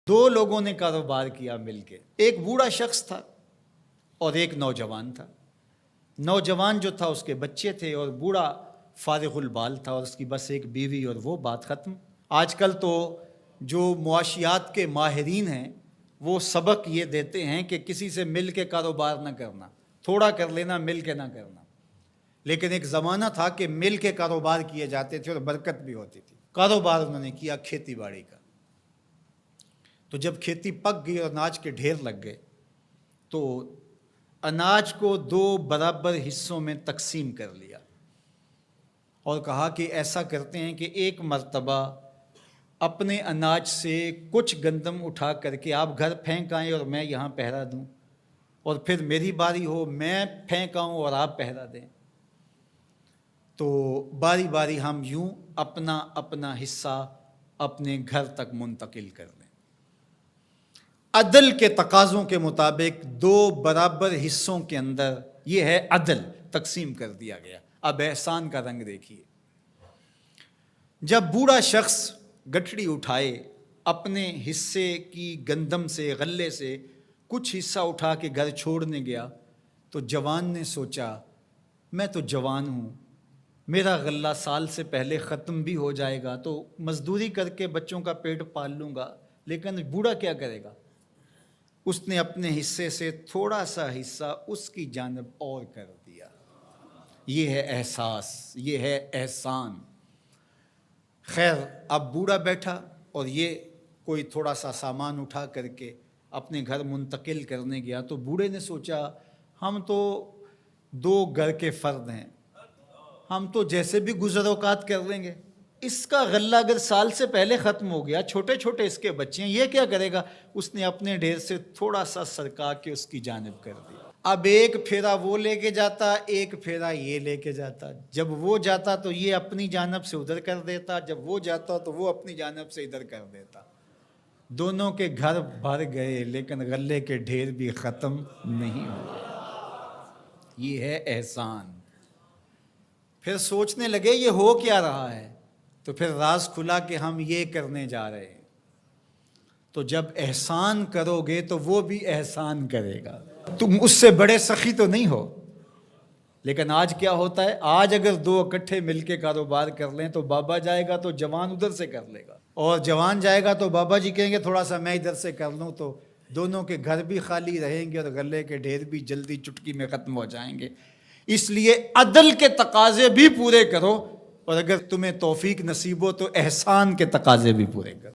دو لوگوں نے کاروبار کیا مل کے، ایک بوڑھا شخص تھا اور ایک نوجوان تھا۔ نوجوان جو تھا اس کے بچے تھے اور بوڑھا فارغ البال تھا اور اس کی بس ایک بیوی، اور وہ بات ختم۔ آج کل تو جو معاشیات کے ماہرین ہیں وہ سبق یہ دیتے ہیں کہ کسی سے مل کے کاروبار نہ کرنا، تھوڑا کر لینا، مل کے نہ کرنا۔ لیکن ایک زمانہ تھا کہ مل کے کاروبار کیے جاتے تھے اور برکت بھی ہوتی تھی۔ کاروبار انہوں نے کیا کھیتی باڑی کا۔ تو جب کھیتی پک گئی اور اناج کے ڈھیر لگ گئے تو اناج کو دو برابر حصوں میں تقسیم کر لیا اور کہا کہ ایسا کرتے ہیں کہ ایک مرتبہ اپنے اناج سے کچھ گندم اٹھا کر کے آپ گھر پھینک آئیں اور میں یہاں پہرا دوں، اور پھر میری باری ہو میں پھینک آؤں اور آپ پہرا دیں۔ تو باری باری ہم یوں اپنا اپنا حصہ اپنے گھر تک منتقل کر لیں۔ عدل کے تقاضوں کے مطابق دو برابر حصوں کے اندر یہ ہے عدل، تقسیم کر دیا گیا۔ اب احسان کا رنگ دیکھیے۔ جب بوڑھا شخص گٹھڑی اٹھائے اپنے حصے کی گندم سے، غلے سے کچھ حصہ اٹھا کے گھر چھوڑنے گیا تو جوان نے سوچا میں تو جوان ہوں، میرا غلہ سال سے پہلے ختم بھی ہو جائے گا تو مزدوری کر کے بچوں کا پیٹ پال لوں گا، لیکن بوڑھا کیا کرے گا؟ اس نے اپنے حصے سے تھوڑا سا حصہ اس کی جانب اور کر دیا۔ یہ ہے احساس، یہ ہے احسان۔ خیر، اب بوڑھا بیٹھا اور یہ کوئی تھوڑا سا سامان اٹھا کر کے اپنے گھر منتقل کرنے گیا تو بوڑھے نے سوچا ہم تو دو گھر کے فرد ہیں، ہم تو جیسے بھی گزر اوقات کر لیں گے، اس کا غلہ اگر سال سے پہلے ختم ہو گیا، چھوٹے چھوٹے اس کے بچے ہیں، یہ کیا کرے گا؟ اس نے اپنے ڈھیر سے تھوڑا سا سرکا کے اس کی جانب کر دیا۔ اب ایک پھیرا وہ لے کے جاتا، ایک پھیرا یہ لے کے جاتا۔ جب وہ جاتا تو یہ اپنی جانب سے ادھر کر دیتا، جب وہ جاتا تو وہ اپنی جانب سے ادھر کر دیتا۔ دونوں کے گھر بھر گئے لیکن غلے کے ڈھیر بھی ختم نہیں ہوئے۔ یہ ہے احسان۔ پھر سوچنے لگے یہ ہو کیا رہا ہے، تو پھر راز کھلا کہ ہم یہ کرنے جا رہے ہیں۔ تو جب احسان کرو گے تو وہ بھی احسان کرے گا، تم اس سے بڑے سخی تو نہیں ہو۔ لیکن آج کیا ہوتا ہے، آج اگر دو اکٹھے مل کے کاروبار کر لیں تو بابا جائے گا تو جوان ادھر سے کر لے گا، اور جوان جائے گا تو بابا جی کہیں گے تھوڑا سا میں ادھر سے کر لوں، تو دونوں کے گھر بھی خالی رہیں گے اور غلے کے ڈھیر بھی جلدی چٹکی میں ختم ہو جائیں گے۔ اس لیے عدل کے تقاضے بھی پورے کرو، اور اگر تمہیں توفیق نصیب ہو تو احسان کے تقاضے بھی پورے کرو۔